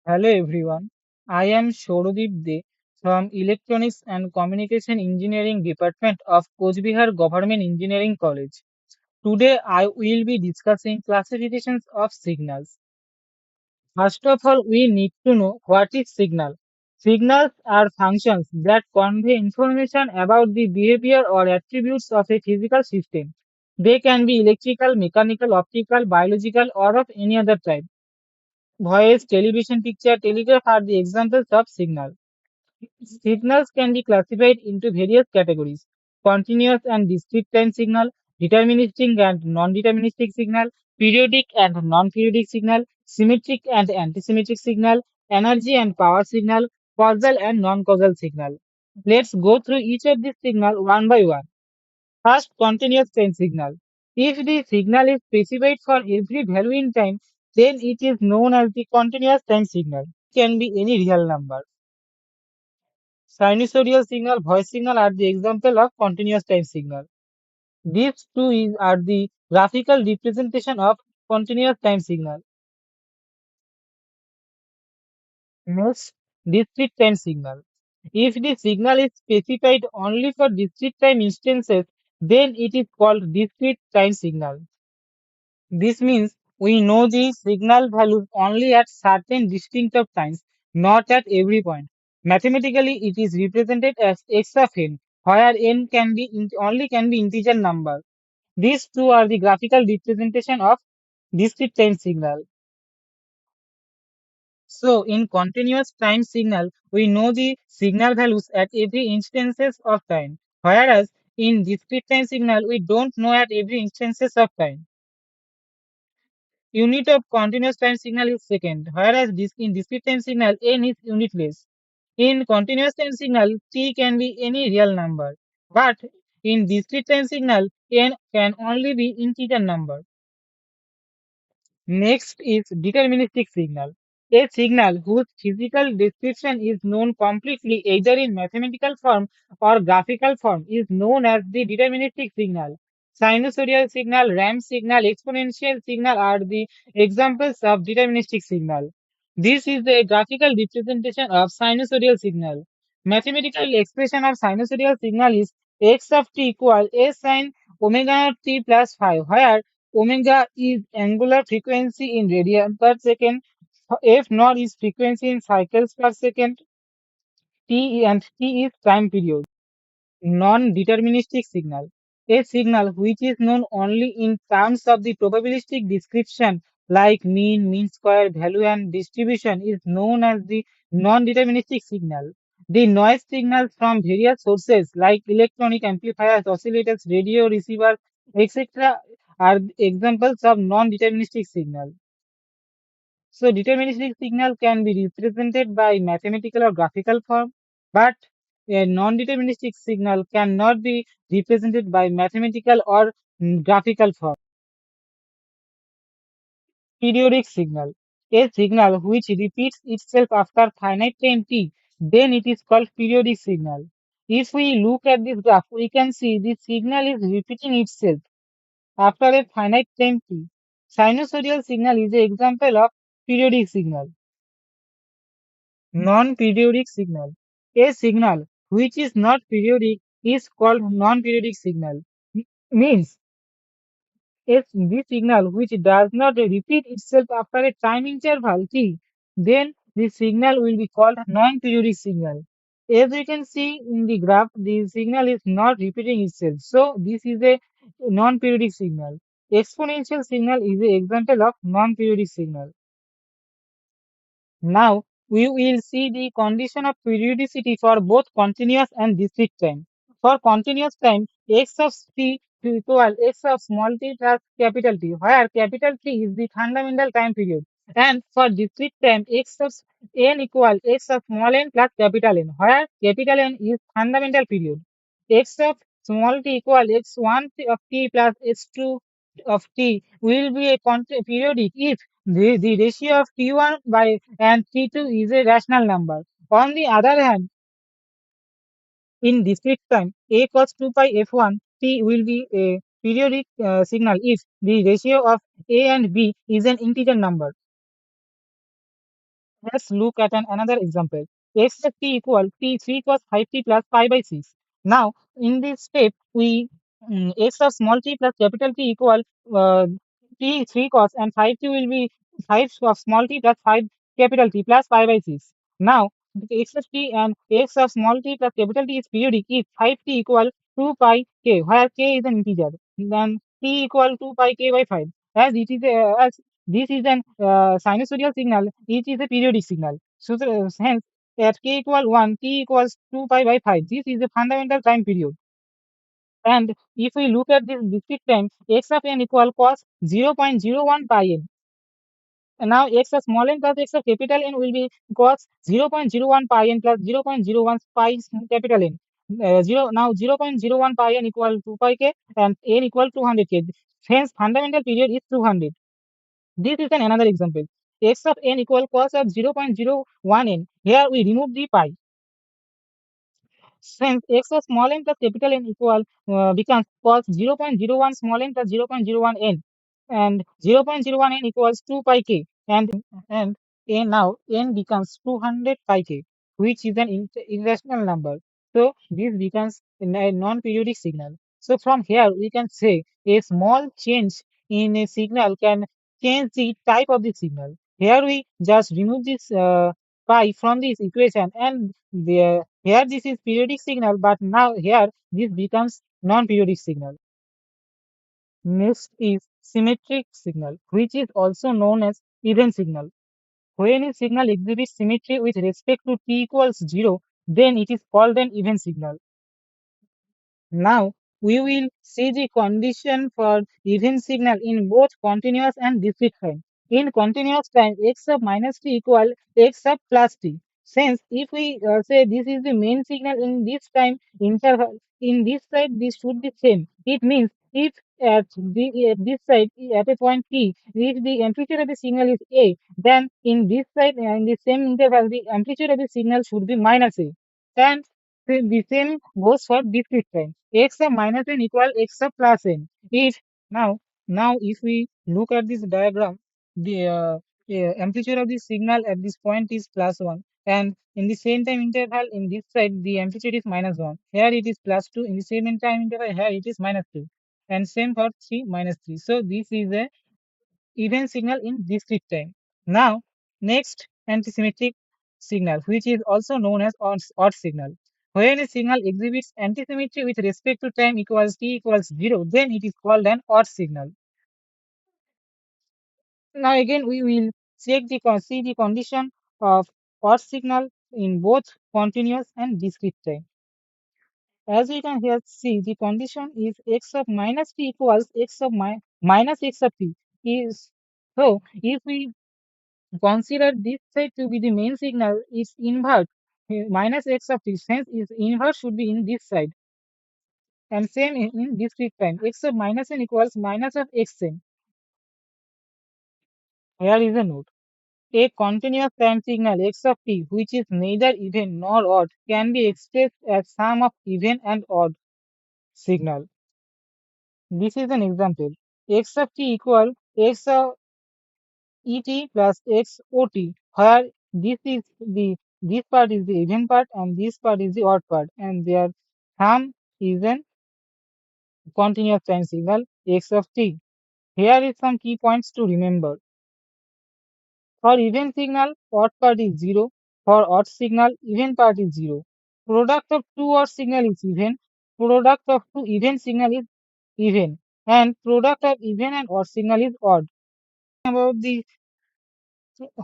Hello everyone. I am Shorodeep De from Electronics and Communication Engineering Department of Coach Bihar Government Engineering College. Today I will be discussing classifications of signals. First of all, we need to know what is signal. Signals are functions that convey information about the behavior or attributes of a physical system. They can be electrical, mechanical, optical, biological, or of any other type. Voice, television, picture, telegraph are the examples of signal. Signals can be classified into various categories: continuous and discrete time signal, deterministic and non-deterministic signal, periodic and non-periodic signal, symmetric and antisymmetric signal, energy and power signal, causal and non-causal signal. Let's go through each of these signals one by one. First, continuous time signal. If the signal is specified for every value in time, then it is known as the continuous time signal. Can be any real number. Sinusoidal signal, voice signal are the example of continuous time signal. These are the graphical representation of continuous time signal. Next, discrete time signal. If the signal is specified only for discrete time instances, then it is called discrete time signal. This means we know the signal values only at certain distinct of times, not at every point. Mathematically, it is represented as x of n, where n can be only can be integer number. These two are the graphical representation of discrete time signal. So, in continuous time signal, we know the signal values at every instances of time, whereas in discrete time signal, we don't know at every instances of time. Unit of continuous time signal is second, whereas in discrete time signal, n is unitless. In continuous time signal, t can be any real number, but in discrete time signal, n can only be integer number. Next is deterministic signal. A signal whose physical description is known completely either in mathematical form or graphical form is known as the deterministic signal. Sinusoidal signal, ramp signal, exponential signal are the examples of deterministic signal. This is the graphical representation of sinusoidal signal. Mathematical expression of sinusoidal signal is x of t equal a sine omega naught t plus phi, where omega is angular frequency in radian per second. F naught is frequency in cycles per second. T is time period. Non-deterministic signal. A signal which is known only in terms of the probabilistic description like mean square, value and distribution is known as the non-deterministic signal. The noise signals from various sources like electronic amplifiers, oscillators, radio receivers, etc. are examples of non-deterministic signal. So deterministic signal can be represented by mathematical or graphical form, but a non-deterministic signal cannot be represented by mathematical or graphical form. Periodic signal. A signal which repeats itself after finite time t, then it is called periodic signal. If we look at this graph, we can see the signal is repeating itself after a finite time t. Sinusoidal signal is an example of periodic signal. Non-periodic signal. A signal which is not periodic is called non-periodic signal. Means this signal which does not repeat itself after a time interval t, then the signal will be called non-periodic signal. As we can see in the graph, the signal is not repeating itself. So this is a non-periodic signal. Exponential signal is an example of non-periodic signal. Now, we will see the condition of periodicity for both continuous and discrete time. For continuous time, x of t equal x of small t plus capital T, where capital T is the fundamental time period. And for discrete time, x of n equal x of small n plus capital N, where capital N is fundamental period. X of small t equal x1 of t plus x2 of t will be a periodic if the ratio of T1 by and T2 is a rational number. On the other hand, in discrete time, A cos 2 pi F1 T will be a periodic signal if the ratio of A and B is an integer number. Let's look at another example. X of t equal t 3 cos 5t plus pi by 6. Now, in this step, we x of small t plus capital T equal uh, t 3 cos and 5t will be 5 of small t plus 5 capital T plus pi by 6. Now, x of t and x of small t plus capital T is periodic if 5t equal 2 pi k, where k is an integer, then t equal 2 pi k by 5. As it is as this is an sinusoidal signal. It is a periodic signal. So hence, at k equal 1, t equals 2 pi by 5. This is a fundamental time period. And if we look at this discrete time, x of n equal cos 0.01 pi n. And now x of small n plus x of capital N will be cos 0.01 pi n plus 0.01 pi capital N. 0.01 pi n equal 2 pi k and n equal 200 k. Hence, fundamental period is 200. This is another example. X of n equal cos of 0.01 n. Here we remove the pi. Since x of small n plus capital N equal becomes cos 0.01 small n plus 0.01 n, and 0.01 n equals 2 pi k, and n now n becomes 200 pi k, which is an irrational number. So this becomes a non-periodic signal. So from here we can say a small change in a signal can change the type of the signal. Here we just remove this pi from this equation, and here this is periodic signal, but now here this becomes non-periodic signal. Next is symmetric signal, which is also known as even signal. When a signal exhibits symmetry with respect to t equals 0, then it is called an even signal. Now, we will see the condition for even signal in both continuous and discrete time. In continuous time, x of minus t equal x of plus t. Since if we say this is the main signal in this time interval, in this side this should be same. It means if at this side at a point t, if the amplitude of the signal is a, then in this side in the same interval the amplitude of the signal should be minus a. And the same goes for discrete time. X of minus n equal x of plus n. If now if we look at this diagram, the amplitude of the signal at this point is plus 1, and in the same time interval in this side the amplitude is minus 1. Here it is plus 2. In the same time interval here it is minus 2, and same for 3 minus 3. So this is a even signal in discrete time. Now, next antisymmetric signal, which is also known as odd signal. When a signal exhibits antisymmetry with respect to time equals t equals 0, then it is called an odd signal. Now again we will see the condition of odd signal in both continuous and discrete time. As we can here see, the condition is x of minus t equals x of minus x of t. Is so if we consider this side to be the main signal, its invert minus x of t, hence its invert should be in this side. And same in discrete time, x of minus n equals minus of xn. Here is a note. A continuous time signal x of t, which is neither even nor odd, can be expressed as sum of even and odd signal. This is an example. X of t equal x of et plus x ot, where this part is the even part and this part is the odd part, and their sum is an continuous time signal x of t. Here is some key points to remember. For even signal, odd part is 0. For odd signal, even part is 0. Product of two odd signal is even. Product of two even signal is even. And product of even and odd signal is odd. About the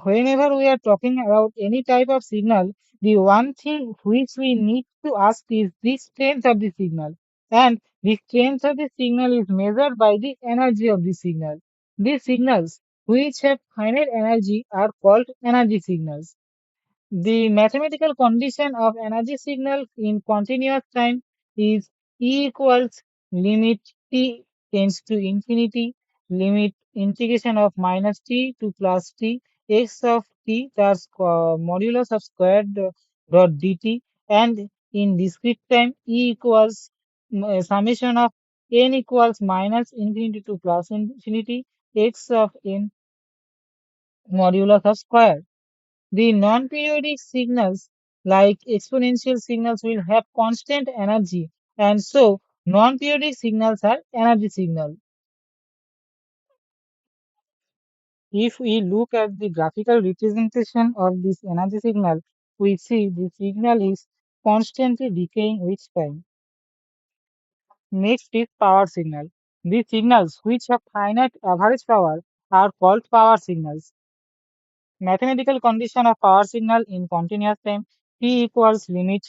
Whenever we are talking about any type of signal, the one thing which we need to ask is the strength of the signal. And the strength of the signal is measured by the energy of the signal. These signals which have finite energy are called energy signals. The mathematical condition of energy signal in continuous time is E equals limit t tends to infinity, limit integration of minus t to plus t, x of t, that's modulus of squared dot dt, and in discrete time E equals summation of n equals minus infinity to plus infinity, x of n modulus of square. The non-periodic signals, like exponential signals, will have constant energy, and so non-periodic signals are energy signals. If we look at the graphical representation of this energy signal, we see the signal is constantly decaying with time. Next is power signal. These signals, which have finite average power, are called power signals. Mathematical condition of power signal in continuous time: t equals limit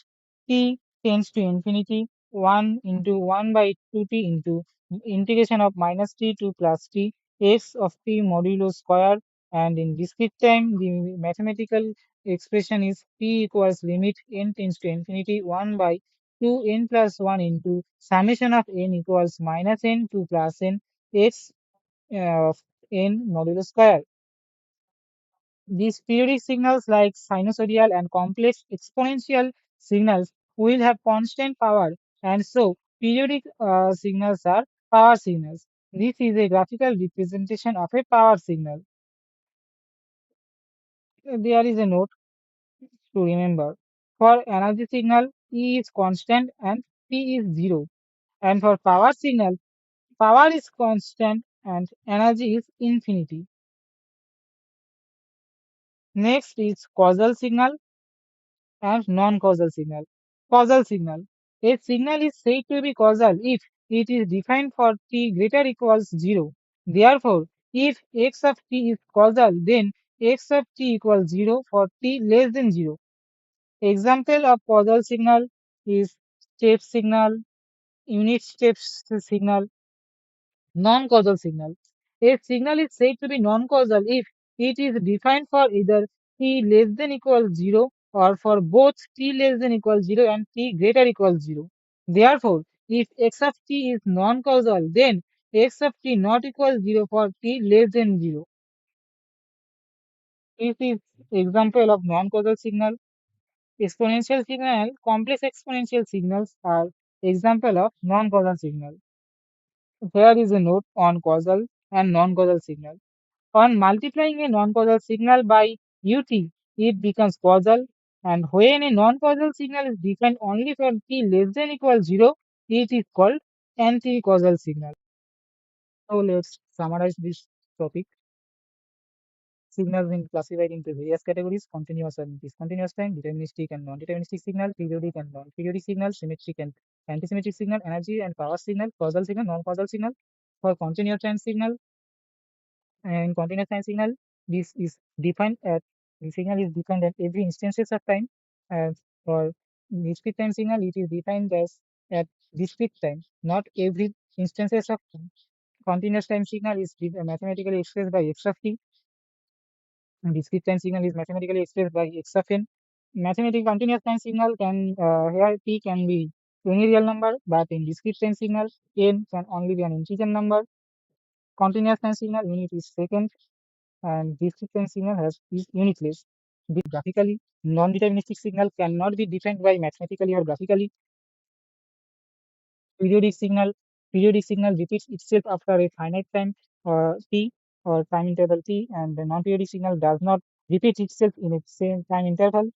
t tends to infinity 1 into 1 by 2t into integration of minus t to plus t x of t modulo square, and in discrete time the mathematical expression is t equals limit n tends to infinity 1 by 2 n plus 1 into summation of n equals minus n to plus n x of n modulo square. These periodic signals, like sinusoidal and complex exponential signals, will have constant power, and so periodic signals are power signals. This is a graphical representation of a power signal. There is a note to remember. For energy signal, E is constant and P is zero. And for power signal, power is constant and energy is infinity. Next is causal signal and non-causal signal. Causal signal. A signal is said to be causal if it is defined for t greater equals 0. Therefore, if x of t is causal, then x of t equals 0 for t less than 0. Example of causal signal is step signal, unit step signal, non-causal signal. A signal is said to be non-causal if it is defined for either t less than equals 0 or for both t less than equals 0 and t greater equals 0. Therefore, if x of t is non-causal, then x of t not equals 0 for t less than 0. This is example of non-causal signal. Exponential signal, complex exponential signals are example of non-causal signal. Here is a note on causal and non-causal signal. On multiplying a non-causal signal by ut, it becomes causal, and when a non-causal signal is defined only for t less than equals 0, it is called anti-causal signal. So let's summarize this topic. Signals being classified into various categories: continuous and discontinuous time, deterministic and non-deterministic signal, periodic and non-periodic signal, symmetric and antisymmetric signal, energy and power signal, causal signal, non-causal signal. For continuous time signal, and continuous time signal, this is defined at the signal is defined at every instances of time. And for discrete time signal, it is defined as at discrete time, not every instances of time. Continuous time signal is mathematically expressed by x of t, and discrete time signal is mathematically expressed by x of n. Mathematical continuous time signal can here t can be any real number, but in discrete time signal, n can only be an integer number. Continuous time signal unit is second, and discrete time signal is unitless. Graphically, non-deterministic signal cannot be defined by mathematically or graphically. Periodic signal, periodic signal repeats itself after a finite time t or time interval t, and the non-periodic signal does not repeat itself in its same time interval.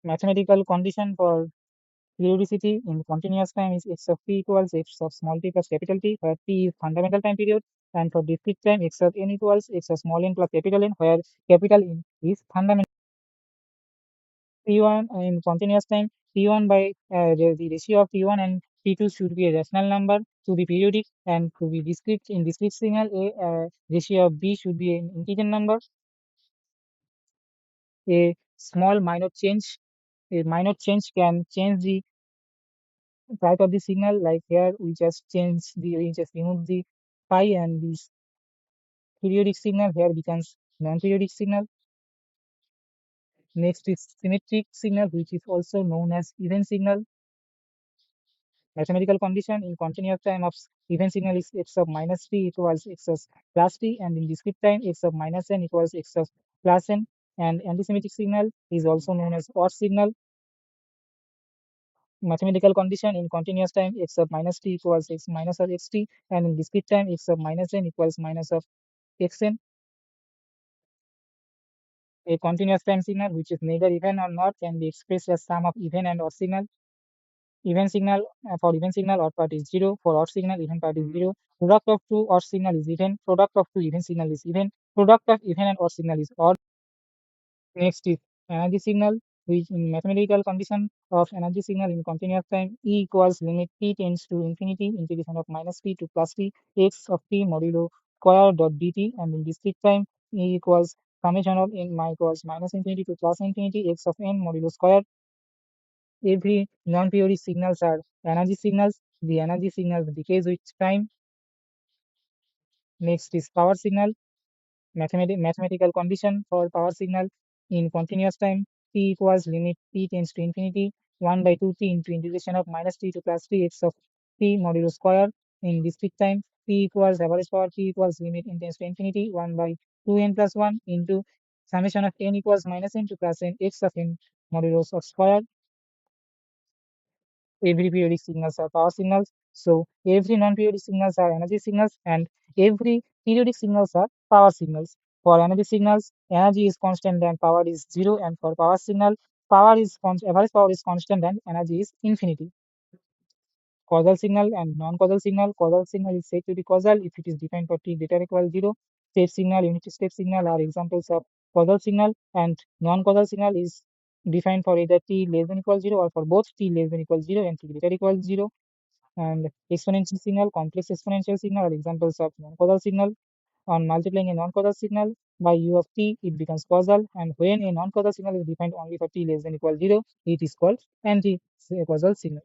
Mathematical condition for periodicity in continuous time is x of t equals x of small t plus capital T, where t is fundamental time period, and for discrete time x of n equals x of small n plus capital N, where capital N is fundamental. T1 in continuous time, T1 by the ratio of T1 and T2 should be a rational number to be periodic, and to be discrete in discrete signal, a ratio of B should be an integer number. A small minor change can change the type of the signal. Like here, we just remove the pi, and this periodic signal here becomes non-periodic signal. Next is symmetric signal, which is also known as even signal. Mathematical condition in continuous time of even signal is x of minus t equals x of plus t, and in discrete time x of minus n equals x of plus n. And antisymmetric signal is also known as odd signal. Mathematical condition in continuous time x of minus t equals x minus of xt, and in discrete time x of minus n equals minus of xn. A continuous time signal, which is neither even or not, can be expressed as sum of even and odd signal. Even signal for even signal, odd part is 0. For odd signal, even part is 0. Product of two odd signal is even. Product of two even signal is even. Product of even and odd signal is odd. Next is energy signal, which in mathematical condition of energy signal in continuous time, E equals limit t tends to infinity, integration of minus t to plus t, x of t modulo square dot dt, and in discrete time, E equals summation of n equals minus infinity to plus infinity, x of n modulo square. Every non-periodic signals are energy signals. The energy signal decays with time. Next is power signal. Mathematical condition for power signal in continuous time, t equals limit t tends to infinity 1 by 2t into integration of minus t to plus t x of t modulo square. In discrete time, t equals average power, t equals limit n tends to infinity 1 by 2n plus 1 into summation of n equals minus n to plus n x of n modulo of square. Every periodic signals are power signals. So every non-periodic signals are energy signals, and every periodic signals are power signals. For energy signals, energy is constant and power is 0, and for power signal, average power is constant and energy is infinity. Causal signal and non-causal signal. Causal signal is said to be causal if it is defined for t greater or equal 0. Step signal, unit step signal are examples of causal signal, and non-causal signal is defined for either t less than equal 0 or for both t less than equal 0 and t greater or equal 0. And exponential signal, complex exponential signal are examples of non-causal signal. On multiplying a non-causal signal by u of t, it becomes causal, and when a non-causal signal is defined only for t less than equal 0, it is called anti-causal signal.